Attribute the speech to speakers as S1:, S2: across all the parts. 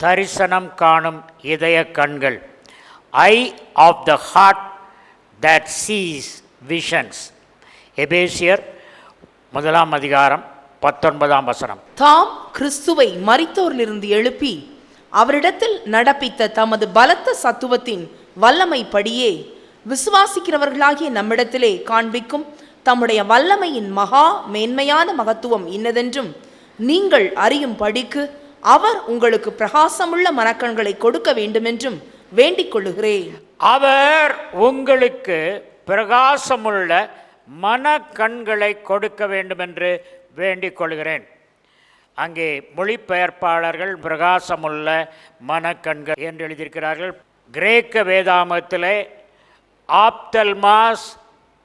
S1: தரிசனம் காணும் இதய கண்கள். Eye of the heart that sees visions. எபேசியர் 1:19.
S2: தாம் கிறிஸ்துவை மரித்தோரிலிருந்து எழுப்பி அவரிடத்தில் நடப்பித்த தமது பலத்த சத்துவத்தின் வல்லமைப்படியே விசுவாசிக்கிறவர்களாகிய நம்மிடத்திலே காண்பிக்கும் தம்முடைய வல்லமையின் மகா மேன்மையான மகத்துவம் இன்னதென்றும் நீங்கள் அறியும் படிக்கு அவர் உங்களுக்கு பிரகாசமுள்ள மனக்கண்களை கொடுக்க வேண்டுமென்றும் வேண்டிக் கொள்ளுகிறேன்.
S1: அவர் உங்களுக்கு பிரகாசமுள்ள மனக்கண்களை கொடுக்க வேண்டுமென்று வேண்டிக் கொள்கிறேன். அங்கே மொழிபெயர்ப்பாளர்கள் பிரகாசமுள்ள மனக்கண்கள் என்று எழுதியிருக்கிறார்கள். கிரேக்க வேதாமத்திலே ஆப்தல்மாஸ்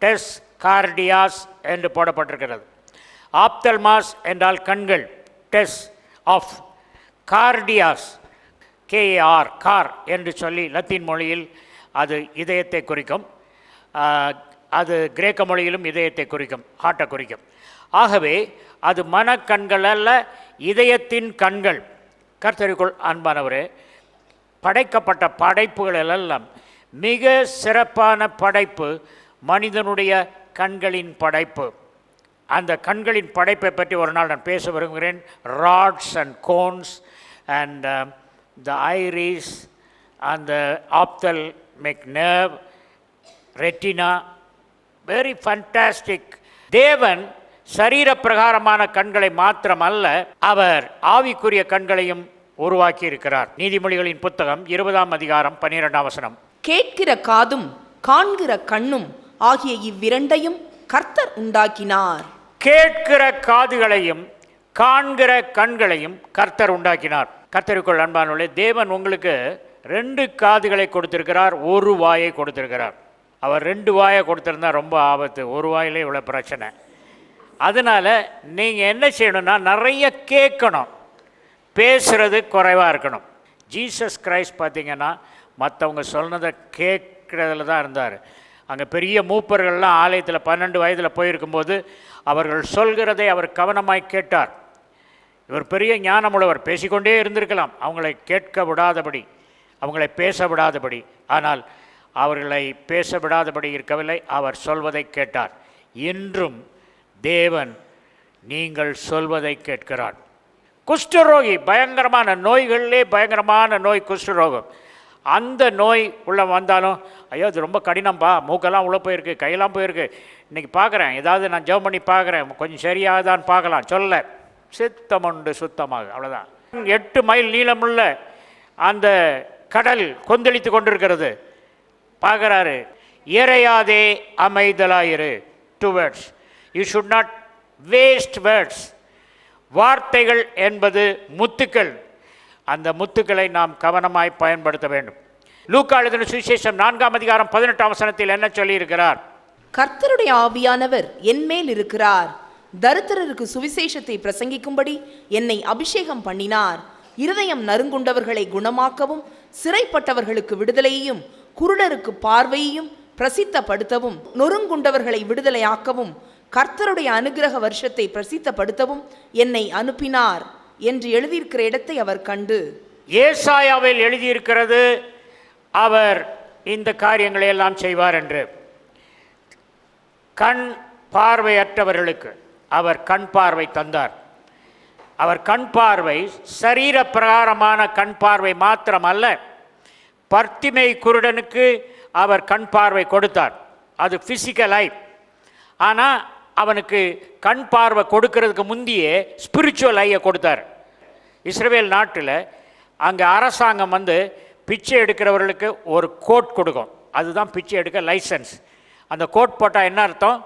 S1: டெஸ் கார்டியாஸ் என்று போடப்பட்டிருக்கிறது. ஆப்தல்மாஸ் என்றால் கண்கள், டெஸ் ஆஃப், கார்டியாஸ் கேஆர் கார் என்று சொல்லி லத்தீன் மொழியில் அது இதயத்தை குறிக்கும். அது கிரேக்க மொழியிலும் இதயத்தை குறிக்கும், ஹார்ட்டை குறிக்கும். ஆகவே அது மனக்கண்கள் அல்ல, இதயத்தின் கண்கள். கர்த்தருக்குள் அன்பானவரே, படைக்கப்பட்ட படைப்புகள் எல்லாம் மிக சிறப்பான படைப்பு மனிதனுடைய கண்களின் படைப்பு. அந்த கண்களின் படைப்பை பற்றி ஒரு நாள் நான் பேச விரும்புகிறேன். Rods and cones and the iris and the ophthalmic nerve, retina, very fantastic. தேவன் சரீர பிரகாரமான கண்களை மாத்திரமல்ல, அவர் ஆவிக்குரிய கண்களையும் உருவாக்கி இருக்கிறார். நீதிமொழிகளின் புத்தகம் 20:12.
S2: கேட்கிற காதும் காண்கிற கண்ணும் ஆகிய இவ்விரண்டையும் கர்த்தர் உண்டாக்கினார்.
S1: கேட்கிற காதுகளையும் காண்கிற கண்களையும் கர்த்தர் உண்டாக்கினார். கர்த்தருக்குள் அன்பானவர்களே, தேவன் உங்களுக்கு 2 காதுகளை கொடுத்திருக்கிறார், 1 வாயை கொடுத்திருக்கிறார். அவர் 2 வாயை கொடுத்திருந்தா ரொம்ப ஆபத்து, 1 வாயிலே இவ்வளோ பிரச்சனை. அதனால் நீங்கள் என்ன செய்யணும்னா, நிறைய கேட்கணும், பேசுகிறது குறைவாக இருக்கணும். ஜீசஸ் கிரைஸ்ட் பார்த்திங்கன்னா மற்றவங்க சொன்னதை கேட்குறதுல தான் இருந்தார். அங்கே பெரிய மூப்பர்கள்லாம் ஆலயத்தில் 12 வயதில் போயிருக்கும்போது அவர்கள் சொல்கிறதை அவர் கவனமாய் கேட்டார். இவர் பெரிய ஞானமுள்ளவர், பேசிக்கொண்டே இருந்திருக்கலாம், அவங்களை கேட்க விடாதபடி, அவங்களை பேச விடாதபடி. ஆனால் அவர்களை பேச விடாதபடி இருக்கவில்லை, அவர் சொல்வதை கேட்டார். இன்றும் தேவன் நீங்கள் சொல்வதை கேட்கிறார். குஷ்டரோகி, பயங்கரமான நோய்களிலே பயங்கரமான நோய் குஷ்டரோகம். அந்த நோய் உள்ளே வந்தாலும், ஐயோ அது ரொம்ப கடினம்பா, மூக்கெல்லாம் உள்ளே போயிருக்கு, கையெல்லாம் போயிருக்கு, இன்றைக்கி பார்க்குறேன், ஏதாவது நான் ஜெபம் பண்ணி பார்க்குறேன், கொஞ்சம் சரியாகதான் பார்க்கலாம், சொல்ல சித்தமுண்டு சுத்தமாக, அவ்வளோதான். 8 மைல் நீளமுள்ள அந்த கடல் கொந்தளித்து கொண்டிருக்கிறது. பார்க்குறாரு, இறையாதே அமைதலாயிரு. 2 words. You should not waste words. வார்த்தைகள் என்பது முத்துக்கள். அந்த முத்துக்களை நாம் கவனமாய் பயன்படுத்த வேண்டும். லூக்கா எழுதின சுவிசேஷம் 4:18 என்ன சொல்லியிருக்கிறார்?
S2: கர்த்தருடைய ஆவியானவர் என்மேல் இருக்கிறார், தரித்திரருக்கு சுவிசேஷத்தை பிரசங்கிக்கும்படி என்னை அபிஷேகம் பண்ணினார், இருதயம் நறுங்குண்டவர்களை குணமாக்கவும், சிறைப்பட்டவர்களுக்கு விடுதலையையும், குருடருக்கு பார்வையையும் பிரசித்தப்படுத்தவும், நொறுங்குண்டவர்களை விடுதலையாக்கவும், கர்த்தருடைய அனுக்கிரக வருஷத்தை பிரசித்தப்படுத்தவும் என்னை அனுப்பினார் என்று எழுதியிருக்கிற இடத்தை அவர் கண்டு.
S1: ஏசாயாவில் எழுதியிருக்கிறது, அவர் இந்த காரியங்களை எல்லாம் செய்வார் என்று. கண் பார்வையற்றவர்களுக்கு அவர் கண் பார்வை தந்தார். அவர் கண் பார்வை சரீர பிரகாரமான கண் பார்வை மாத்திரமல்ல, பர்த்திமை குருடனுக்கு அவர் கண் பார்வை கொடுத்தார். அது ஃபிசிக்கல் ஐ. ஆனால் அவனுக்கு கண் பார்வை கொடுக்கறதுக்கு முந்தையே ஸ்பிரிச்சுவல் ஐயை கொடுத்தார். இஸ்ரவேல் நாட்டில் அங்கே அரசாங்கம் பிச்சை எடுக்கிறவர்களுக்கு ஒரு கோட் கொடுக்கும், அதுதான் பிச்சை எடுக்க லைசன்ஸ். அந்த கோட் போட்டால் என்ன அர்த்தம்?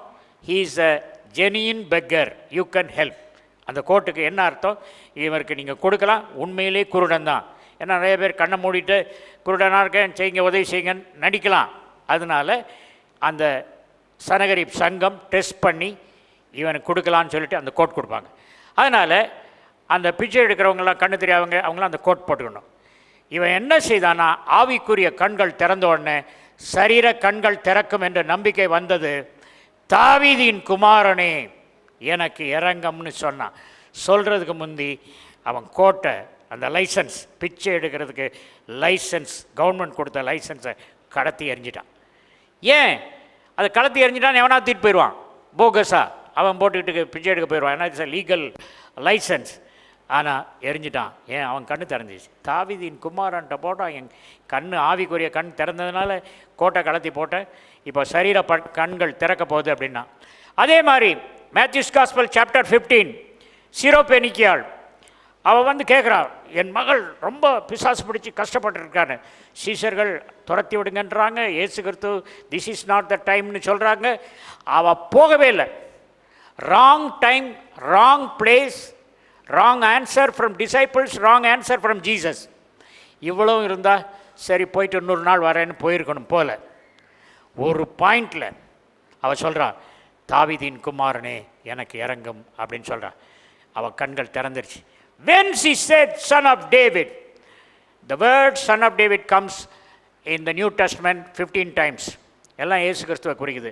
S1: He is a genuine beggar, you can help. அந்த கோட்டுக்கு என்ன அர்த்தம்? இவருக்கு நீங்கள் கொடுக்கலாம், உண்மையிலே குருடன் தான். ஏன்னா நிறைய பேர் கண்ணை மூடிட்டு குருடனாக இருக்கேன், செய்யுங்க, உதவி செய்யுங்கன்னு நடிக்கலாம். அதனால் அந்த சனகரிப் சங்கம் டெஸ்ட் பண்ணி இவனுக்கு கொடுக்கலான்னு சொல்லிட்டு அந்த கோட் கொடுப்பாங்க. அதனால் அந்த பிச்சை எடுக்கிறவங்களாம் கண்ணு தெரியாதவங்க அவங்களாம் அந்த கோட் போட்டுக்கணும். இவன் என்ன செய்தானா, ஆவிக்குரிய கண்கள் திறந்த உடனே சரீர கண்கள் திறக்கும் என்ற நம்பிக்கை வந்தது. தாவீதின் குமாரனே எனக்கு இறங்கம்னு சொன்னான். சொல்கிறதுக்கு முந்தி அவன் கோட்டை அந்த லைசன்ஸ், பிச்சை எடுக்கிறதுக்கு லைசன்ஸ், கவர்மெண்ட் கொடுத்த லைசன்ஸை கடத்தி எறிஞ்சிட்டான். ஏன் அதை கடத்தி எறிஞ்சிட்டான்? எவனா தூக்கிட்டு போயிடுவான் போகஸா, அவன் போட்டுக்கிட்டு பிச்சை எடுக்க போயிடுவான். ஏன்னா இட்ஸ் லீகல் லைசன்ஸ். ஆனால் எரிஞ்சிட்டான். ஏன்? அவன் கண்ணு திறந்துச்சு. தாவீதின் குமாரன்ட்ட போட்டான். என் கண், ஆவிக்குரிய கண் திறந்ததுனால கோட்டை கலத்தி போட்டேன், இப்போ சரீர கண்கள் திறக்க போகுது அப்படின்னா. அதே மாதிரி மேத்யூஸ் காஸ்பல் சாப்டர் 15, சிரோபெனிக்கியாள் அவள் வந்து கேட்குறாள், என் மகள் ரொம்ப பிசாசு பிடிச்சி கஷ்டப்பட்டுருக்கான்னு. சீஷர்கள் துரத்தி விடுங்கன்றாங்க. இயேசு கிறிஸ்து திஸ் இஸ் நாட் த டைம்னு சொல்கிறாங்க. அவள் போகவே இல்லை. Wrong time, wrong place, wrong answer from disciples, wrong answer from Jesus. இவ்வளவும் இருந்தால் சரி போயிட்டு இன்னொரு நாள் வரேன்னு போயிருக்கணும் போல. ஒரு பாயிண்டில் அவள் சொல்கிறா, தாவீதின் குமாரனே எனக்கு இறங்கும் அப்படின்னு சொல்கிறா. அவள் கண்கள் திறந்துருச்சு. When she said son of David, the word son of David comes in the New Testament 15 times. எல்லாம் இயேசு கிறிஸ்துவை குறிக்குது.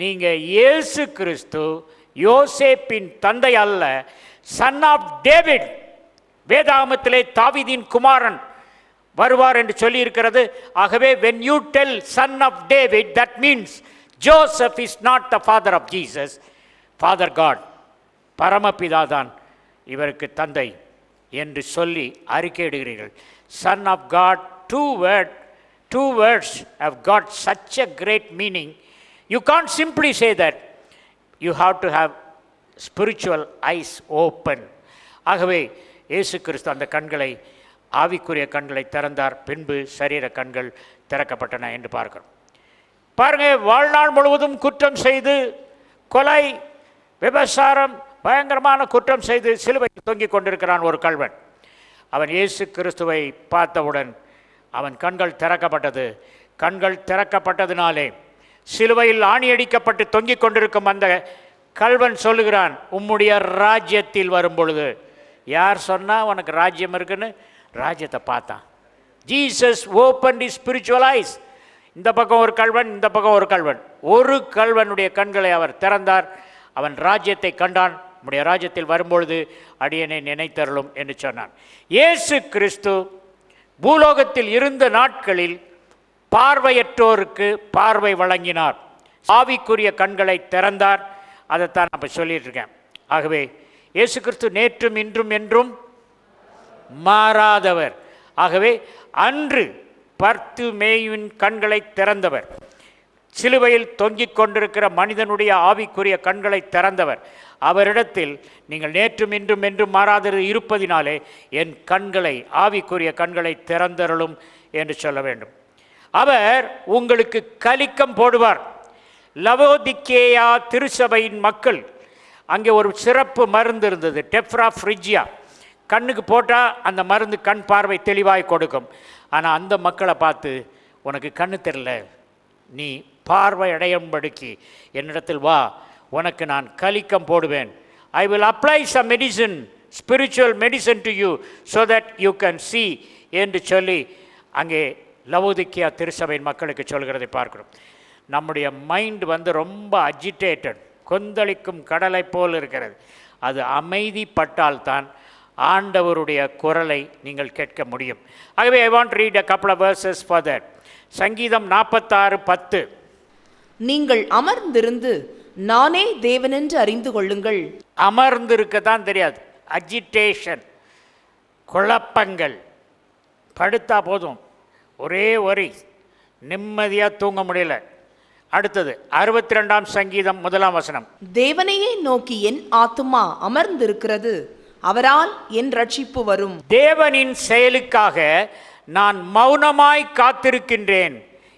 S1: நீங்கள் இயேசு கிறிஸ்து யோசேப்பின் தந்தை அல்ல, சன் ஆஃப் டேவிட். வேதாகமத்திலே தாவீதின் குமாரன் வருவார் என்று சொல்லி இருக்கிறது. ஆகவே when you tell son of David, that means Joseph is not the father of Jesus, Father God, பரமபிதா தான் இவருக்கு தந்தை என்று சொல்லி அறிக்கையிடுகிறீர்கள். Son of God, two words have got such a great meaning. You can't simply say that. You have to have spiritual eyes open. ஆகவே இயேசு கிறிஸ்து அந்த கண்களை, ஆவிக்குரிய கண்களை திறந்தார். பின்பு சரீர கண்கள் திறக்கப்பட்டன என்று பார்க்கிறோம். பாருங்க, வாழ்நாள் முழுவதும் குற்றம் செய்து, கொலை, விபசாரம், பயங்கரமான குற்றம் செய்து சிலுவையில் தொங்கிக் கொண்டிருக்கிறான் ஒரு கள்வன். அவன் இயேசு கிறிஸ்துவை பார்த்தவுடன் அவன் கண்கள் திறக்கப்பட்டது. கண்கள் திறக்கப்பட்டதினாலே சிலுவையில் ஆணியடிக்கப்பட்டு தொங்கிக் கொண்டிருக்கும் அந்த கள்வன் சொல்லுகிறான், உம்முடைய ராஜ்யத்தில் வரும் பொழுது. யார் சொன்னால் உனக்கு ராஜ்யம் இருக்குன்னு? ராஜ்யத்தை பார்த்தான். Jesus open the spiritual ice. இந்த பக்கம் ஒரு கள்வன், இந்த பக்கம் ஒரு கள்வன். ஒரு கள்வனுடைய கண்களை அவர் திறந்தார். அவன் ராஜ்யத்தை கண்டான். நம்முடைய ராஜ்யத்தில் வரும்பொழுது அடியனை நினைத்தருளும் என்று சொன்னான். இயேசு கிறிஸ்து பூலோகத்தில் இருந்த நாட்களில் பார்வையற்றோருக்கு பார்வை வழங்கினார். ஆவிக்குரிய கண்களை திறந்தார். அதைத்தான் நான் இப்போ சொல்லிட்டு இருக்கேன். ஆகவே இயேசு கிறிஸ்து நேற்றும் இன்றும் என்றும் மாறாதவர். ஆகவே அன்று பர்த்திமேயுவின் கண்களை திறந்தவர், சிலுவையில் தொங்கிக் கொண்டிருக்கிற மனிதனுடைய ஆவிக்குரிய கண்களை திறந்தவர். அவரிடத்தில் நீங்கள் நேற்றும் இன்றும் என்றும் மாறாதது இருப்பதினாலே என் கண்களை, ஆவிக்குரிய கண்களை திறந்தருளும் என்று சொல்ல வேண்டும். அவர் உங்களுக்கு கலிக்கம் போடுவார். லவோதிக்கேயா திருச்சபையின் மக்கள், அங்கே ஒரு சிறப்பு மருந்து இருந்தது, டெப்ரா ஃப்ரிஜியா. கண்ணுக்கு போட்டால் அந்த மருந்து கண் பார்வை தெளிவாய் கொடுக்கும். ஆனால் அந்த மக்களை பார்த்து, உனக்கு கண்ணு தெரியல, நீ பார்வை அடையும்படிக்கு என்னிடத்தில் வா, உனக்கு நான் கலிக்கம் போடுவேன். I will apply some medicine, spiritual medicine to you so that you can see என்று சொல்லி அங்கே லவோதிக்கேயா திருச்சபையின் மக்களுக்கு சொல்கிறதை பார்க்கிறோம். நம்முடைய மைண்ட் வந்து ரொம்ப அஜிடேட்டட், கொந்தளிக்கும் கடலை போல் இருக்கிறது. அது அமைதிப்பட்டால்தான் ஆண்டவருடைய குரலை நீங்கள் கேட்க முடியும். ஆகவே I want read a couple of verses for that. சங்கீதம் 46:10.
S2: நீங்கள் அமர்ந்திருந்து நானே தேவனென்று அறிந்து கொள்ளுங்கள்.
S1: அமர்ந்திருக்க தான் தெரியாது. அஜிடேஷன், குழப்பங்கள். படுத்தா போதும் ஒரே ஒரே, நிம்மதியாக தூங்க முடியல. அடுத்தது 62ஆம் சங்கீதம் 1ஆம் வசனம்.
S2: தேவனையே நோக்கி என் ஆத்துமா அமர்ந்திருக்கிறது, அவரால் என் ரட்சிப்பு வரும்.
S1: தேவனின் செயலுக்காக நான் மௌனமாய் காத்திருக்கின்றேன்,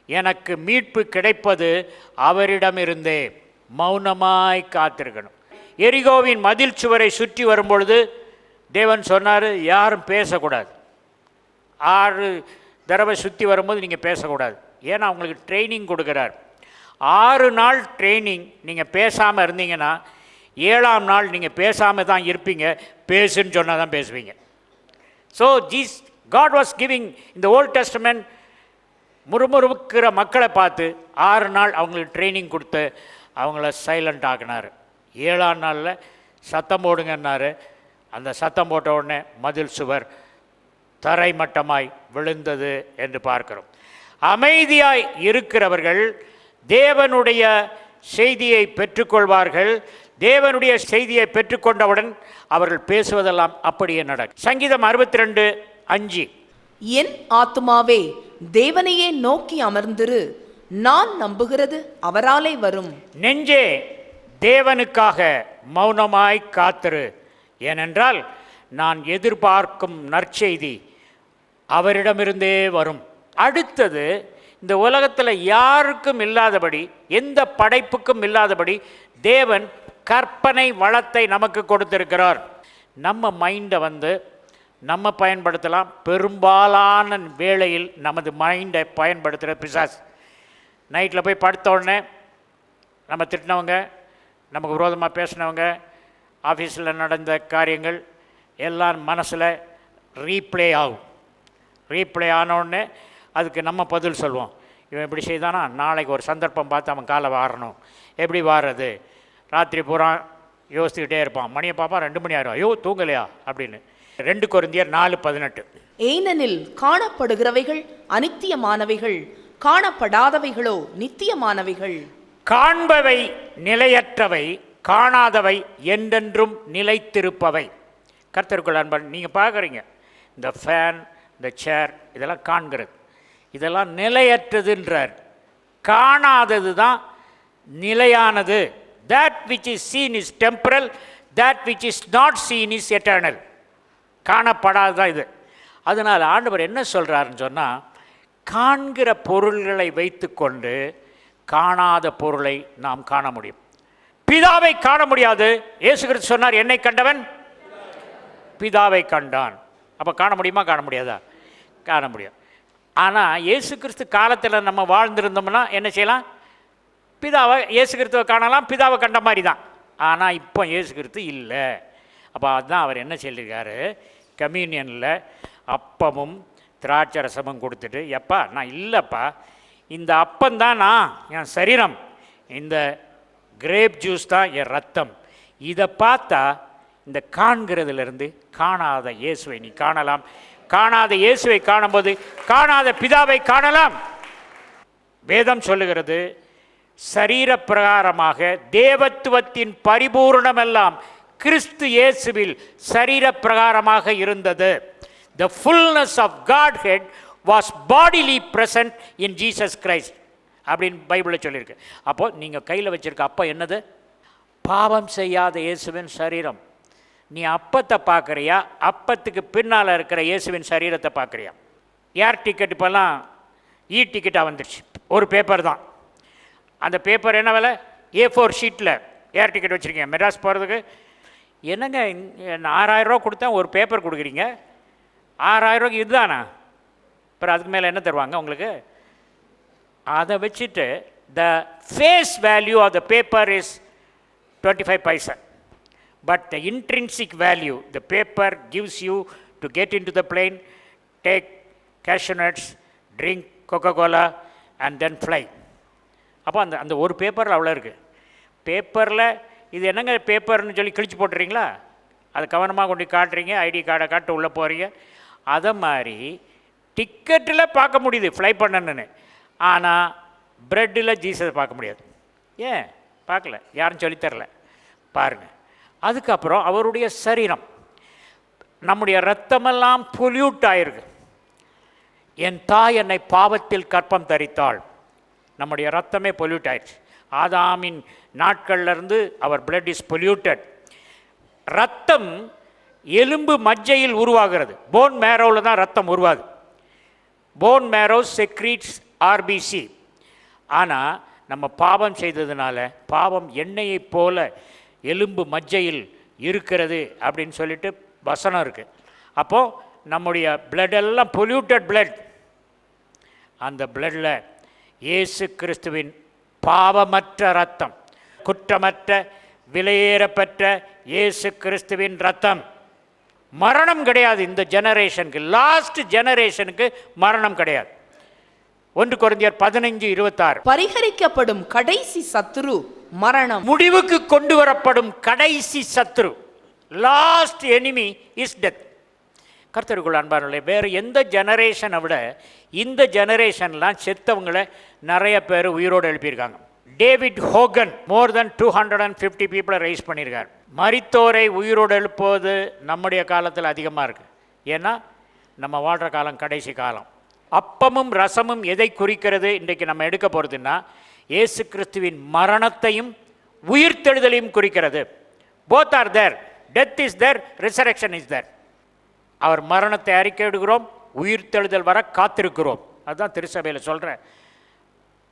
S1: எனக்கு மீட்பு கிடைப்பது அவரிடமிருந்தே. மௌனமாய் காத்திருக்கணும். எரிகோவின் மதில் சுவரை சுற்றி வரும்பொழுது தேவன் சொன்னார், யாரும் பேசக்கூடாது. 6 தடவை சுற்றி வரும்போது நீங்கள் பேசக்கூடாது. ஏன்னா அவங்களுக்கு ட்ரைனிங் கொடுக்குறார். 6 நாள் ட்ரைனிங். நீங்கள் பேசாமல் இருந்தீங்கன்னா 7ஆம் நாள் நீங்கள் பேசாமல் தான் இருப்பீங்க. பேசுன்னு சொன்னால் தான் பேசுவீங்க. So God was giving in the Old Testament முறுமுறுக்கிற மக்களை பார்த்து 6 நாள் அவங்களுக்கு ட்ரைனிங் கொடுத்து அவங்கள சைலண்ட் ஆக்கினார். 7ஆம் நாளில் சத்தம் போடுங்கன்னாரு. அந்த சத்தம் போட்ட உடனே மதில் சுவர் தரைமட்டமாய் விழுந்தது என்று பார்க்கிறோம். அமைதியாய் இருக்கிறவர்கள் தேவனுடைய செய்தியை பெற்றுக்கொள்வார்கள். தேவனுடைய செய்தியை பெற்றுக்கொண்டவுடன் அவர்கள் பேசுவதெல்லாம் அப்படியே நடக்கும். சங்கீதம் 62:5,
S2: என் ஆத்துமாவே தேவனையே நோக்கி அமர்ந்திரு, நான் நம்புகிறது அவராலே வரும்.
S1: நெஞ்சே தேவனுக்காக மௌனமாய் காத்திரு, ஏனென்றால் நான் எதிர்பார்க்கும் நற்செய்தி அவரிடமிருந்தே வரும். அடுத்தது, இந்த உலகத்தில் யாருக்கும் இல்லாதபடி, எந்த படைப்புக்கும் இல்லாதபடி தேவன் கற்பனை வளத்தை நமக்கு கொடுத்திருக்கிறார். நம்ம மைண்டை நம்ம பயன்படுத்தலாம். பெரும்பாலான வேளையில் நமது மைண்டை பயன்படுத்துகிற பிசாசு. நைட்டில் போய் படுத்த உடனே நம்ம திட்டினவங்க, நமக்கு விரோதமாக பேசினவங்க, ஆஃபீஸில் நடந்த காரியங்கள் எல்லாம் மனசில் ரீப்ளே ஆகும். ரீப்ளே ஆனோடனே அதுக்கு நம்ம பதில் சொல்லுவோம். இவன் இப்படி செய்தானா, நாளைக்கு ஒரு சந்தர்ப்பம் பார்த்து அவன் காலை வாரணும். எப்படி வாடுறது? ராத்திரி பூரா யோசிச்சுக்கிட்டே இருப்பான். மணியை பார்ப்பான், 2 மணி ஆயிரும், ஐயோ தூங்கலையா அப்படின்னு. 2 கொரிந்தியர் 4:18,
S2: ஏனெனில் காணப்படுகிறவைகள் அனித்தியமானவைகள், காணப்படாதவைகளோ நித்தியமானவைகள்.
S1: காண்பவை நிலையற்றவை, காணாதவை என்றென்றும் நிலைத்திருப்பவை. கர்த்தருக்குள் அன்பன், நீங்கள் பார்க்குறீங்க, இந்த ஃபேன், இந்த சேர், இதெல்லாம் காண்கிறது, இதெல்லாம் நிலையற்றதுன்றார். காணாதது தான் நிலையானது. that which is seen is temporal, that which is not seen is eternal. காணப்படாது தான் இது. அதனால் ஆண்டவர் என்ன சொல்கிறாருன்னு சொன்னால், காண்கிற பொருள்களை வைத்து கொண்டு காணாத பொருளை நாம் காண முடியும். பிதாவை காண முடியாது. இயேசு கிறிஸ்து சொன்னார், என்னை கண்டவன் பிதாவை கண்டான். அப்போ காண முடியுமா, காண முடியாதா? காண முடியும். ஆனால் இயேசு கிறிஸ்து காலத்தில் நம்ம வாழ்ந்திருந்தோம்னா என்ன செய்யலாம்? பிதாவை, இயேசு கிறிஸ்துவை காணலாம், பிதாவை கண்ட மாதிரி தான். ஆனால் இப்போ இயேசு கிறிஸ்து இல்லை. அப்போ அதுதான் அவர் என்ன சொல்லியிருக்காரு, கம்யூனியனில் அப்பமும் திராட்சை ரசமும் கொடுத்துட்டு, எப்பா நான் இல்லைப்பா, இந்த அப்பந்தான் நான் என் சரீரம், இந்த கிரேப் ஜூஸ் தான் என் ரத்தம். இதை பார்த்தா இந்த காண்கிறதுலேருந்து காணாத இயேசுவை நீ காணலாம். காணாத இயேசுவை காணும்போது காணாத பிதாவை காணலாம். வேதம் சொல்லுகிறது, சரீர பிரகாரமாக தேவத்துவத்தின் பரிபூர்ணமெல்லாம் கிறிஸ்து இயேசுவில் சரீர பிரகாரமாக இருந்தது. The fullness of Godhead was bodily present in Jesus Christ அப்படின்னு பைபிளில் சொல்லியிருக்கு. அப்போது நீங்கள் கையில் வச்சுருக்க அப்போ என்னது? பாவம் செய்யாத இயேசுவின் சரீரம். நீ அப்பத்தை பார்க்குறியா, அப்பத்துக்கு பின்னால் இருக்கிற இயேசுவின் சரீரத்தை பார்க்குறியா? ஏர் டிக்கெட் இப்போல்லாம் டிக்கெட்டாக வந்துடுச்சு. ஒரு பேப்பர் தான். அந்த பேப்பர் என்ன விலை? A4 ஷீட்டில் ஏர் டிக்கெட் வச்சுருக்கீங்க மெட்ராஸ் போகிறதுக்கு. என்னங்க 6000 ரூபா கொடுத்தா ஒரு பேப்பர் கொடுக்குறீங்க, 6000 ரூபாய்க்கு இதுதானா? அப்புறம் அதுக்கு மேலே என்ன தருவாங்க உங்களுக்கு? அதை வச்சுட்டு the face value of the paper is 25 paisa. But the intrinsic value, the paper gives you to get into the plane, take cashew nuts, drink Coca-Cola and then fly. அப்போ அந்த ஒரு பேப்பரில் அவ்வளோ இருக்குது. பேப்பரில் இது என்னங்க பேப்பர்னு சொல்லி கிழிச்சு போட்டுறீங்களா? அதை கவனமாக கொண்டு காட்டுறீங்க, ஐடி கார்டை காட்டு உள்ளே போகிறீங்க. அதை மாதிரி டிக்கெட்டில் பார்க்க முடியுது ஃப்ளை பண்ணணுன்னு, ஆனால் ப்ரெட்டில் ஜீசஸை பார்க்க முடியாது. ஏன் பார்க்கல? யாரும் சொல்லித்தரல. பாருங்கள். அதுக்கப்புறம் அவருடைய சரீரம், நம்முடைய இரத்தமெல்லாம் பொல்யூட் ஆயிருக்கு. என் தாய் என்னை பாவத்தில் கற்பம் தரித்தாள். நம்முடைய ரத்தமே பொல்யூட் ஆயிடுச்சு. ஆதாமின் நாட்கள்லேருந்து அவர் பிளட் இஸ் பொல்யூட்டட். ரத்தம் எலும்பு மஜ்ஜையில் உருவாகிறது. போன் மேரோவில் தான் ரத்தம் உருவாது. Bone marrow secretes RBC. ஆனால் நம்ம பாவம் செய்ததுனால பாவம் எண்ணெயைப் போல எலும்பு மஜ்ஜையில் இருக்கிறது அப்படின்னு சொல்லிட்டு வசனம் இருக்குது. அப்போது நம்முடைய பிளட்டெல்லாம் பொல்யூட்டட் பிளட். அந்த பிளட்டில் இயேசு கிறிஸ்துவின் பாவமற்ற ரத்தம், குற்றமற்ற விலையேறப்பெற்ற இயேசு கிறிஸ்துவின் ரத்தம். மரணம் கிடையாது இந்த ஜெனரேஷனுக்கு. லாஸ்ட் ஜெனரேஷனுக்கு மரணம் கிடையாது. 1 கொரிந்தியர் 15:26.
S2: பரிகரிக்கப்படும் கடைசி சத்துரு மரணம்.
S1: முடிவுக்கு கொண்டு வரப்படும் கடைசி சத்துரு, லாஸ்ட் எனிமி இஸ் டெத். கர்த்தருக்குள் அன்பானவர்களே, வேறு எந்த ஜெனரேஷனை விட இந்த ஜெனரேஷன்லாம் செத்தவங்களை நிறைய பேர் உயிரோடு எழுப்பியிருக்காங்க. டேவிட் ஹோகன் மோர் தென் 250 பீப்புளை ரைஸ் பண்ணியிருக்கார். மரித்தோரை உயிரோடு எழுப்புவது நம்முடைய காலத்தில் அதிகமாக இருக்குது. ஏன்னா நம்ம வாழ்கிற காலம் கடைசி காலம். அப்பமும் ரசமும் எதை குறிக்கிறது இன்றைக்கு நம்ம எடுக்க போகிறதுன்னா, இயேசு கிறிஸ்துவின் மரணத்தையும் உயிர்த்தெழுதலையும் குறிக்கிறது. Both are there. Death is there, resurrection is there. அவர் மரணத்தை அறிக்கையிடுகிறோம், உயிர்த்தெழுதல் வர காத்திருக்கிறோம். அதுதான் திருச்சபையில் சொல்கிற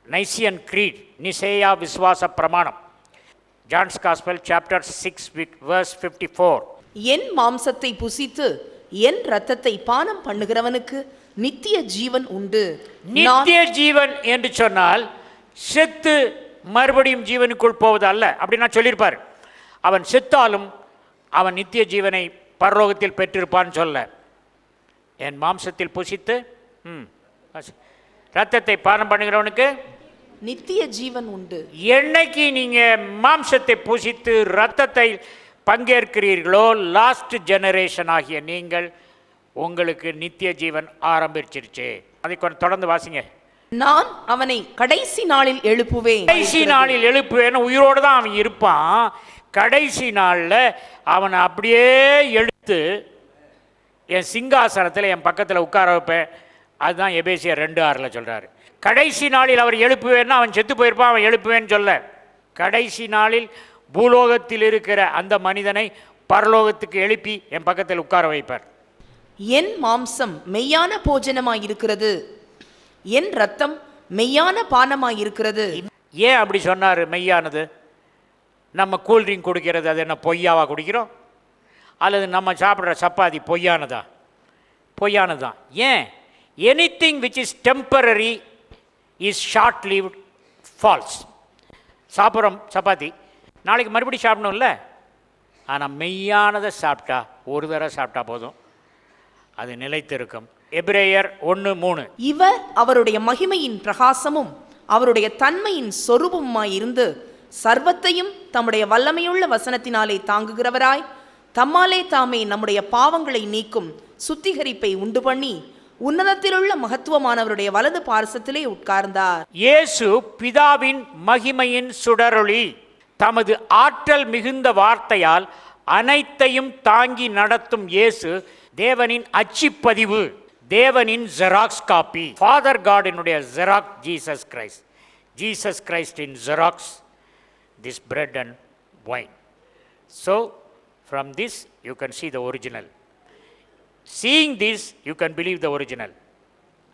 S1: நைசியன் க்ரீட், நிசேயா விசுவாச பிரமாணம். John's gospel chapter 6 verse 54.
S2: என் மாம்சத்தை புசித்து என் இரத்தத்தை பானம் பண்ணுகிறவனுக்கு நித்திய ஜீவன் உண்டு.
S1: நித்திய ஜீவன் என்று சொன்னால் செத்து மறுபடியும் ஜீவனுக்குள் போவது அல்ல. அப்படி நான் சொல்லியிருப்பார். அவன் செத்தாலும் அவன் நித்திய ஜீவனை பரலோகத்தில் பெற்றிருப்பான்னு சொல்ல. என் மாம்சத்தில் புசித்து இரத்தத்தை பானம் பண்ணுகிறவனுக்கு
S2: நித்திய ஜீவன் உண்டு.
S1: என்னைக்கு நீங்க மாம்சத்தை புசித்து இரத்தத்தை பங்கேற்கிறீர்களோ, லாஸ்ட் ஜெனரேஷன் ஆகிய நீங்கள், உங்களுக்கு நித்திய ஜீவன் ஆரம்பிச்சிருச்சு. அதை கொஞ்சம் தொடர்ந்து வாசிங்க.
S2: நான் அவனை கடைசி நாளில் எழுப்புவேன்.
S1: கடைசி நாளில் எழுப்புவேன். உயிரோடு தான் அவன் இருப்பான். கடைசி நாளில் அவனை அப்படியே எடுத்து என் சிங்காசனத்தில் என் பக்கத்தில் உட்கார வைப்பேன். அதுதான் எபேசியர் 2:6 சொல்கிறாரு. கடைசி நாளில் அவர் எழுப்புவேன்னா அவன் செத்து போயிருப்பான், அவன் எழுப்புவேன்னு சொல்ல. கடைசி நாளில் பூலோகத்தில் இருக்கிற அந்த மனிதனை பரலோகத்துக்கு எழுப்பி என் பக்கத்தில் உட்கார வைப்பார்.
S2: என் மாம்சம் மெய்யான போஜனமாயிருக்கிறது, என் ரத்தம் மெய்யான பானமாயிருக்கிறது.
S1: ஏன் அப்படி சொன்னார்? மெய்யானது. நம்ம கூல்ட்ரிங்க் குடிக்கிறது அது என்ன பொய்யாவா குடிக்கிறோம்? அல்லது நம்ம சாப்பிட்ற சப்பாத்தி பொய்யானதா? பொய்யானதுதான். ஏன்? Anything which is temporary is short lived, false. சாப்பிட்றோம் சப்பாத்தி, நாளைக்கு மறுபடியும் சாப்பிடணும்ல. ஆனால் மெய்யானதை சாப்பிட்டா ஒரு தடவை சாப்பிட்டா போதும், அது நிலைத்திருக்கும். எபிரேயர் 1:3.
S2: இவர் அவருடைய மகிமையின் பிரகாசமும் அவருடைய தன்மையின் சொரூபமாயிருந்து சர்வத்தையும் தம்முடைய வல்லமையுள்ள வசனத்தினாலே தாங்குகிறவராய், தம்மாலே தாமே நம்முடைய பாவங்களை நீக்கும் சுத்திகரிப்பை உண்டு பண்ணி உன்னதத்திலுள்ள மகத்துவமானவருடைய வலது பார்சத்திலே உட்கார்ந்தார்.
S1: இயேசு பிதாவின் மகிமையின் சுடரொளி. தமது ஆற்றல் மிகுந்த வார்த்தையால் அனைத்தையும் தாங்கி நடத்தும் இயேசு தேவனின் அச்சிப்பதிவு, தேவனின் ஜெராக்ஸ் காப்பி. ஃபாதர் காடினுடைய xerox Jesus Christ. Jesus Christ இன் xerox this bread and wine. So from this you can see the original. Seeing this you can believe the original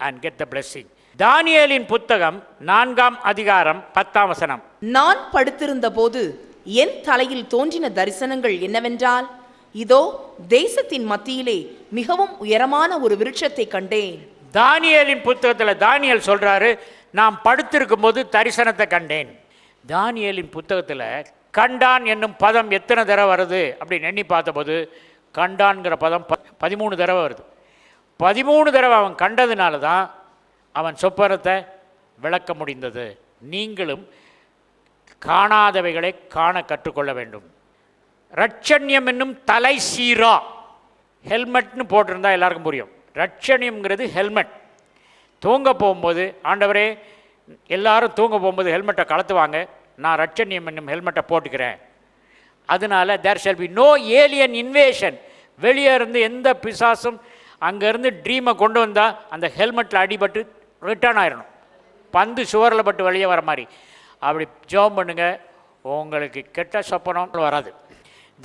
S1: and get the blessing. தானியேலின் புத்தகம் 4ஆம் அதிகாரம் 10ஆம் வசனம்.
S2: நான் படுத்திருந்த போது என் தலையில் தோன்றின தரிசனங்கள் என்னவென்றால், இதோ தேசத்தின் மத்தியிலே மிகவும் உயரமான ஒரு விருட்சத்தை கண்டேன்.
S1: தானியேலின் புத்தகத்தில் தானியேல் சொல்றாரு, நான் படுத்திருக்கும் போது தரிசனத்தை கண்டேன். தானியேலின் புத்தகத்தில் கண்டான் என்னும் பதம் எத்தனை தடவை வருது அப்படின்னு எண்ணி பார்த்தபோது, கண்டான்கிற பதம் 13 தடவை வருது. 13 தடவை அவன் கண்டதுனால தான் அவன் சொப்பனத்தை விளக்க முடிந்தது. நீங்களும் காணாதவைகளை காண கற்றுக்கொள்ள வேண்டும். ரட்சண்யம் என்னும் தலை சீரா, ஹெல்மெட்னு போட்டிருந்தா எல்லாருக்கும் புரியும். ரட்சண்யம்ங்கிறது ஹெல்மெட். தூங்க போகும்போது, ஆண்டவரே எல்லாரும் தூங்க போகும்போது ஹெல்மெட்டை கலத்துவாங்க, நான் ரட்சண்யம் என்னும் ஹெல்மெட்டை போட்டுக்கிறேன். அதனால there shall be no alien invasion. வெளியே இருந்து எந்த பிசாசும் அங்கேருந்து ட்ரீமை கொண்டு வந்தால் அந்த ஹெல்மெட்டில் அடிபட்டு ரிட்டர்ன் ஆயிடணும், பந்து சுவரில் பட்டு வெளியே வர மாதிரி. அப்படி ஜெபம் பண்ணுங்க, உங்களுக்கு கெட்ட சொப்பனம் வராது.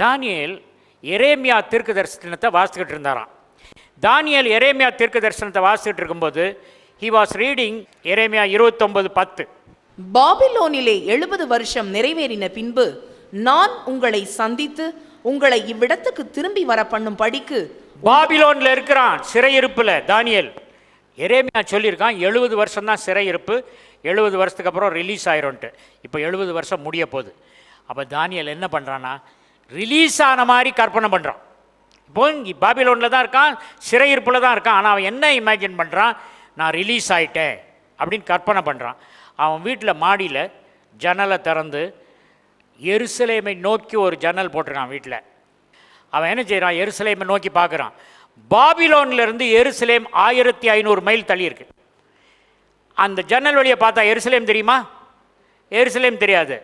S1: தானியேல் எரேமியா தீர்க்க தரிசனத்தை வாசிக்கிட்டு இருந்தாராம். தானியேல் எரேமியா தீர்க்க தரிசனத்தை வாசிக்கிட்டு இருக்கும்போது he was reading எரேமியா 29:10.
S2: பாபிலோனிலே 70 வருஷம் நிறைவேறின பின்பு நான் உங்களை சந்தித்து உங்களை இவ்விடத்துக்கு திரும்பி வர பண்ணும் படிக்கு.
S1: பாபிலோன்ல இருக்கிறான் சிறையிருப்புல தானியேல். எரேமியா சொல்லியிருக்கான் 70 வருஷம் தான் சிறையிருப்பு, 70 வருஷத்துக்கு அப்புறம் ரிலீஸ் ஆயிரும்ட்டு. இப்போ 70 வருஷம் முடிய போகுது. அப்போ தானியேல் என்ன பண்ணுறான்னா, ரிலீஸ் ஆன மாதிரி கற்பனை பண்ணுறான். இப்போ பாபிலோனில் தான் இருக்கான், சிறையிருப்பில் தான் இருக்கான். ஆனால் அவன் என்ன இமேஜின் பண்ணுறான், நான் ரிலீஸ் ஆகிட்டேன் அப்படின்னு கற்பனை பண்ணுறான். அவன் வீட்டில் மாடியில் ஜன்னலை திறந்து எருசலேமை நோக்கி ஒரு ஜன்னல் போட்டிருக்கான் வீட்டில். அவன் என்ன செய்கிறான், எருசலேமை நோக்கி பார்க்குறான். பாபிலோன்லேருந்து எருசலேம் 1500 மைல் தள்ளி இருக்கு. அந்த ஜன்னல் வழியை பார்த்தா எருசலேம் தெரியுமா? எருசலேம் தெரியாது,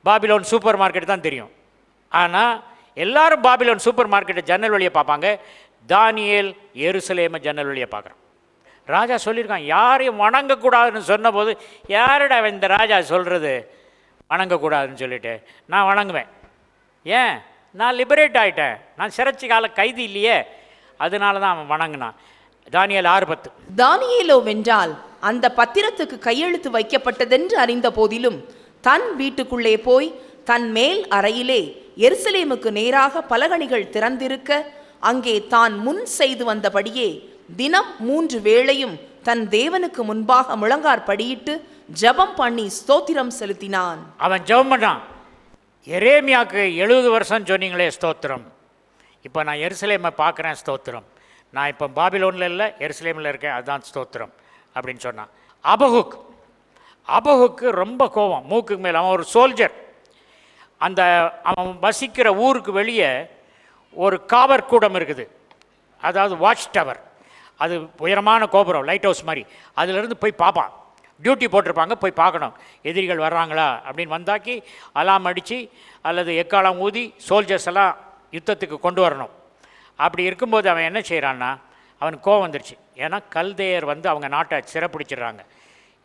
S1: பாபிலோன் சூப்பர் மார்க்கெட் தான் தெரியும். ஆனால் எல்லாரும் பாபிலோன் சூப்பர் மார்க்கெட்டை ஜன்னல் வழியை பார்ப்பாங்க. தானியேல் எருசலேமை ஜன்னல் வழியை பார்க்குறான். ராஜா சொல்லியிருக்கான், யாரையும் வணங்கக்கூடாதுன்னு சொன்னபோது, யாருடா இந்த ராஜா சொல்கிறது வணங்கக்கூடாதுன்னு சொல்லிட்டு, நான் வணங்குவேன். ஏன்? நான் லிபரேட் ஆகிட்டேன், நான் சிறைச்சி கால கைது இல்லையே, அதனால தான் அவன் வணங்கினான். தானியேல் 6:10.
S2: தானியேலோ வென்றால் அந்த பத்திரத்துக்கு கையெழுத்து வைக்கப்பட்டதென்று அறிந்த போதிலும் தன் வீட்டுக்குள்ளே போய் தன் மேல் அறையிலே எருசலேமுக்கு நேராக பலகணிகள் திறந்திருக்க அங்கே தான் முன் செய்து வந்தபடியே தினம் 3 வேளையும் தன் தேவனுக்கு முன்பாக முழங்கார் படியிட்டு ஜெபம் பண்ணி ஸ்தோத்திரம் செலுத்தினான்.
S1: அவன் ஜெபம் பண்ணான். எரேமியாவுக்கு 70 வருஷம் சொன்னீங்களே ஸ்தோத்திரம், இப்போ நான் எருசலேமை பார்க்குறேன் ஸ்தோத்திரம், நான் இப்போ பாபிலோனில் இல்லை எருசலேமில் இருக்கேன், அதுதான் ஸ்தோத்திரம் அப்படின்னு சொன்னான். அபகுக்கு ரொம்ப கோபம், மூக்குக்கு மேலே. அவன் ஒரு சோல்ஜர். அந்த அவன் வசிக்கிற ஊருக்கு வெளியே ஒரு காவற்கூடம் இருக்குது, அதாவது வாட்ச் டவர். அது உயரமான கோபுரம், லைட் ஹவுஸ் மாதிரி. அதிலிருந்து போய் பார்ப்பான், டியூட்டி போட்டிருப்பாங்க, போய் பார்க்கணும் எதிரிகள் வர்றாங்களா அப்படின்னு. வந்தாக்கி அலாம் அடித்து அல்லது எக்காலம் ஊதி சோல்ஜர்ஸ் எல்லாம் யுத்தத்துக்கு கொண்டு வரணும். அப்படி இருக்கும்போது அவன் என்ன செய்கிறான்னா, அவனுக்கு கோபம் வந்துருச்சு. ஏன்னா கல்தேயர் வந்து அவங்க நாட்டை சிறைப்பிடிச்சிடுறாங்க.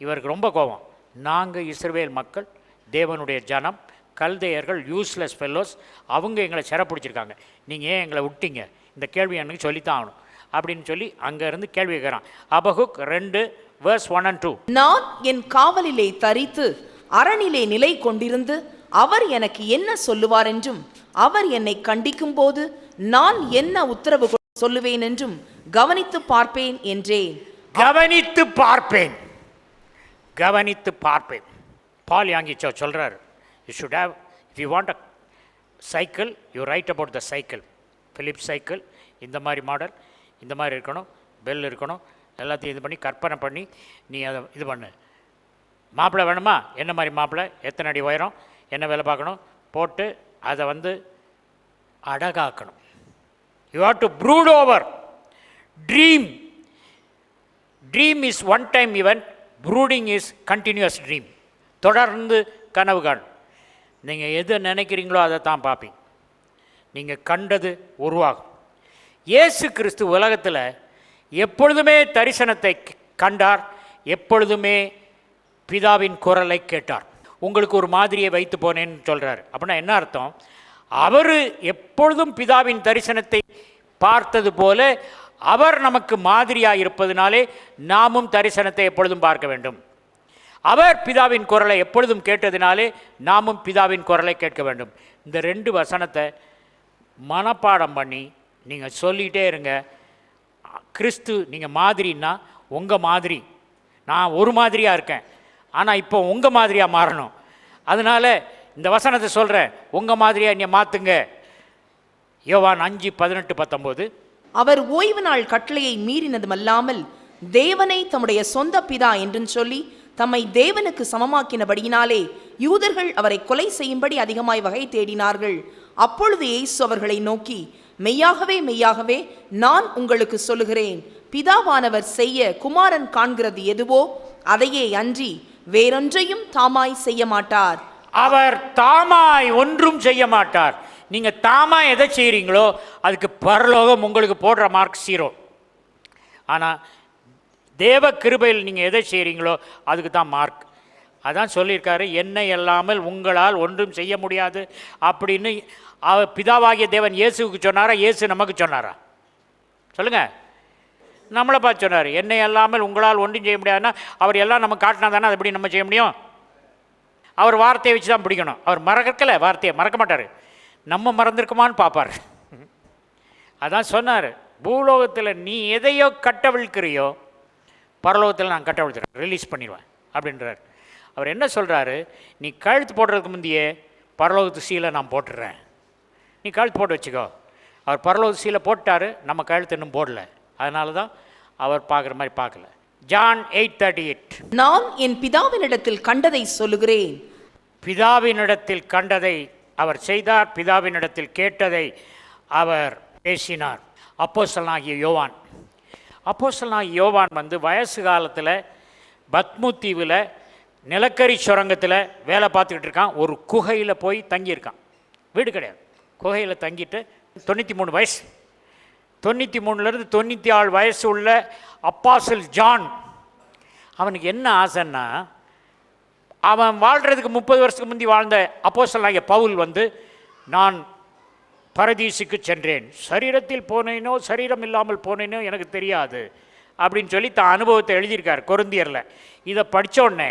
S1: இவருக்கு ரொம்ப கோபம். நாங்கள் இஸ்ரவேல் மக்கள், தேவனுடைய ஜனம், கல்தேயர்கள் யூஸ்லெஸ் ஃபெல்லோஸ், அவங்க எங்களை சிறைப்பிடிச்சிருக்காங்க, நீங்கள் ஏன் எங்களை விட்டீங்க? இந்த கேள்வி எனக்கு சொல்லித்தான் ஆகணும் அப்படின்னு சொல்லி அங்கேருந்து கேள்வி கேட்குறான். அபகுக் 2:1-2.
S2: நான் என் காவலிலே தரித்து அரணிலே நிலை கொண்டிருந்து அவர் எனக்கு என்ன சொல்லுவார் என்றும் அவர் என்னை கண்டிக்கும் போது நான் என்ன உத்தரவு சொல்லுவேன் என்றும் கவனித்து பார்ப்பேன் என்றேன்.
S1: கவனித்து பார்ப்பேன், கவனித்து பார்ப்பேன். பால் யாங்கிச்சோ சொல்கிறார், you should have, if you want a cycle, you write about the cycle. Philips cycle இந்த மாதிரி மாடல், இந்த மாதிரி இருக்கணும், பெல் இருக்கணும், எல்லாத்தையும் இது பண்ணி கற்பனை பண்ணி நீ அதை இது பண்ணு. மாப்பிள்ளை வேணுமா? என்ன மாதிரி மாப்பிள்ளை, எத்தனை அடி உயரம், என்ன வேலை பார்க்கணும் போட்டு அதை வந்து அடகாக்கணும். You have to brood over. Dream is one time event, brooding is continuous dream. தொடர்ந்து கனவு காணும். நீங்கள் எது நினைக்கிறீங்களோ அதை தான் பார்ப்பீங்க. நீங்கள் கண்டது உருவாகும். இயேசு கிறிஸ்து உலகத்தில் எப்பொழுதுமே தரிசனத்தை கண்டார், எப்பொழுதுமே பிதாவின் குரலை கேட்டார். உங்களுக்கு ஒரு மாதிரியை வைத்து போனேன்னு சொல்கிறார். அப்படின்னா என்ன அர்த்தம்? அவர் எப்பொழுதும் பிதாவின் தரிசனத்தை பார்த்தது போல அவர் நமக்கு மாதிரியாக இருப்பதனாலே நாமும் தரிசனத்தை எப்பொழுதும் பார்க்க வேண்டும். அவர் பிதாவின் குரலை எப்பொழுதும் கேட்டதினாலே நாமும் பிதாவின் குரலை கேட்க வேண்டும். இந்த 2 வசனத்தை மனப்பாடம் பண்ணி நீங்கள் சொல்லிகிட்டே இருங்க. கிறிஸ்து நீங்கள் மாதிரின்னா உங்கள் மாதிரி, நான் ஒரு மாதிரியாக இருக்கேன், ஆனால் இப்போ உங்கள் மாதிரியாக மாறணும். அதனால் இந்த வசனத்தை சொல்கிறேன், உங்கள் மாதிரியாக என்னை மாற்றுங்க. யோவான் 5:18-19.
S2: அவர் ஓய்வு நாள் கட்டளையை மீறினதுமல்லாமல் தேவனை தம்முடைய சொந்த பிதா என்றும் சொல்லி தம்மை தேவனுக்கு சமமாக்கினபடியினாலே யூதர்கள் அவரை கொலை செய்யும்படி அதிகமாய் வகை தேடினார்கள். அப்பொழுது இயேசு அவர்களை நோக்கி, மெய்யாகவே மெய்யாகவே நான் உங்களுக்கு சொல்லுகிறேன், பிதாவானவர் செய்ய குமாரன் காண்கிறது எதுவோ அதையே அன்றி வேறொன்றையும் தாமாய் செய்ய மாட்டார்.
S1: அவர் தாமாய் ஒன்றும் செய்ய மாட்டார். நீங்கள் தாமாய் எதை செய்கிறீங்களோ அதுக்கு பரலோகம் உங்களுக்கு போடுற மார்க் 0. ஆனால் தேவ கிருபையில் நீங்கள் எதை செய்கிறீங்களோ அதுக்கு தான் மார்க். அதான் சொல்லியிருக்காரு, என்னை அல்லாமல் உங்களால் ஒன்றும் செய்ய முடியாது அப்படின்னு பிதாவாகிய தேவன் இயேசுவுக்கு சொன்னாரா? இயேசு நமக்கு சொன்னாரா? சொல்லுங்கள். நம்மளை பார்த்து சொன்னார், என்னை அல்லாமல் உங்களால் ஒன்றும் செய்ய முடியாதுன்னா அவர் எல்லாம் நம்ம காட்டினா தானே அது எப்படி நம்ம செய்ய முடியும்? அவர் வார்த்தையை வச்சு தான் பிடிக்கணும். அவர் மறக்கலை, வார்த்தையை மறக்க மாட்டார். நம்ம மறந்துருக்குமான்னு பார்ப்பார். அதான் சொன்னார், பூலோகத்தில் நீ எதையோ கட்டவிழ்க்கிறியோ பரலோகத்தில் நான் கட்டவிழ்த்துறேன், ரிலீஸ் பண்ணிடுவேன் அப்படின்றார். அவர் என்ன சொல்கிறாரு? நீ கழுத்து போடுறதுக்கு முந்தையே பரலோகத்து சீலை நான் போட்டுடுறேன், நீ கழுத்து போட்டு வச்சுக்கோ. அவர் பரலோகத்து சீலை போட்டார், நம்ம கழுத்து இன்னும் போடல. அதனால தான் அவர் பார்க்குற மாதிரி பார்க்கல. ஜான் 8:38.
S2: நான் என் பிதாவினிடத்தில் கண்டதை சொல்லுகிறேன்.
S1: பிதாவினிடத்தில் கண்டதை அவர் செய்தார், பிதாவினிடத்தில் கேட்டதை அவர் பேசினார். அப்போஸ்தலனாகிய யோவான். அப்போஸ்தலனாகிய யோவான் வந்து வயசு காலத்தில் பத்மு தீவில் நிலக்கரி சுரங்கத்தில் வேலை பார்த்துக்கிட்டு இருக்கான். ஒரு குகையில் போய் தங்கியிருக்கான். வீடு கிடையாது, குகையில் தங்கிட்டு 93 வயசு. 93லேருந்து 94 வயசு உள்ள அப்போஸ்தலன் ஜான், அவனுக்கு என்ன ஆசைன்னா, அவன் வாழ்கிறதுக்கு 30 வருஷத்துக்கு முந்தி வாழ்ந்த அப்போஸ்தலனாகிய பவுல் வந்து, நான் பரதீசுக்கு சென்றேன், சரீரத்தில் போனேனோ சரீரம் இல்லாமல் போனேனோ எனக்கு தெரியாது அப்படின்னு சொல்லி தான் அனுபவத்தை எழுதியிருக்கார் கொரிந்தியரில். இதை படித்தோடனே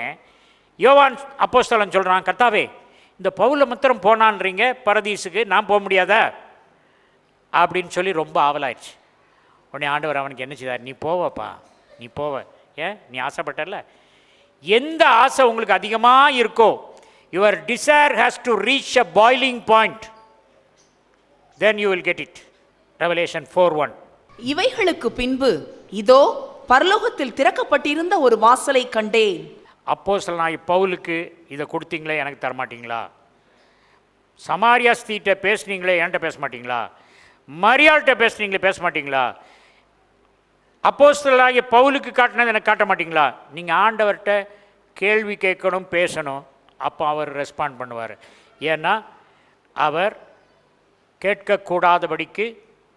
S1: யோவான் அப்போஸ்தலன் சொல்கிறான், கர்த்தாவே இந்த பவுலை மாத்திரம் போனான்றீங்க பரதீசுக்கு, நான் போக முடியாதா அப்படின்னு சொல்லி ரொம்ப ஆவலாயிடுச்சு. உடனே ஆண்டவர் அவனுக்கு என்ன செய்தார், நீ போவப்பா, நீ போவ, ஏன் நீ ஆசைப்பட்டல, எந்த ஆசை உங்களுக்கு அதிகமாக இருக்கோ, your desire has to reach a boiling point, then you will get it. Revelation 4:1.
S2: இவைகளுக்கு பின்பு இதோ பரலோகத்தில் திறக்கப்பட்டிருந்த ஒரு வாசலை கண்டேன்.
S1: அப்போஸ்தலனாகிய பவுலுக்கு இதை கொடுத்தீங்களே, எனக்கு தரமாட்டீங்களா? சமாரியா ஸ்திரீட்ட பேசுனீங்களே, என்கிட்ட பேச மாட்டீங்களா? மரியாள்கிட்ட பேசுனீங்களே, பேச மாட்டீங்களா? அப்போஸ்தலனாகிய பவுலுக்கு காட்டினது எனக்கு காட்ட மாட்டீங்களா? நீங்கள் ஆண்டவர்கிட்ட கேள்வி கேட்கணும், பேசணும், அப்போ அவர் ரெஸ்பாண்ட் பண்ணுவார். ஏன்னா அவர் கேட்கக்கூடாதபடிக்கு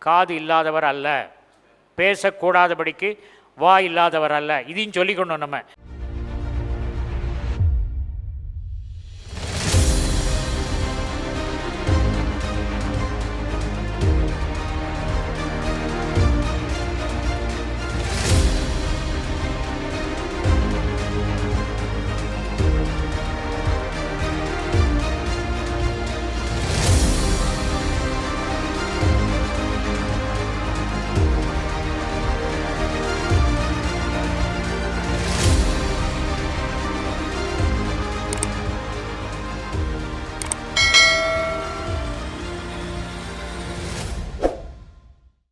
S1: காது இல்லாதவர் அல்ல, பேசக்கூடாதபடிக்கு வாய் இல்லாதவர் அல்ல. இதையும் சொல்லிக்கணும் நம்ம.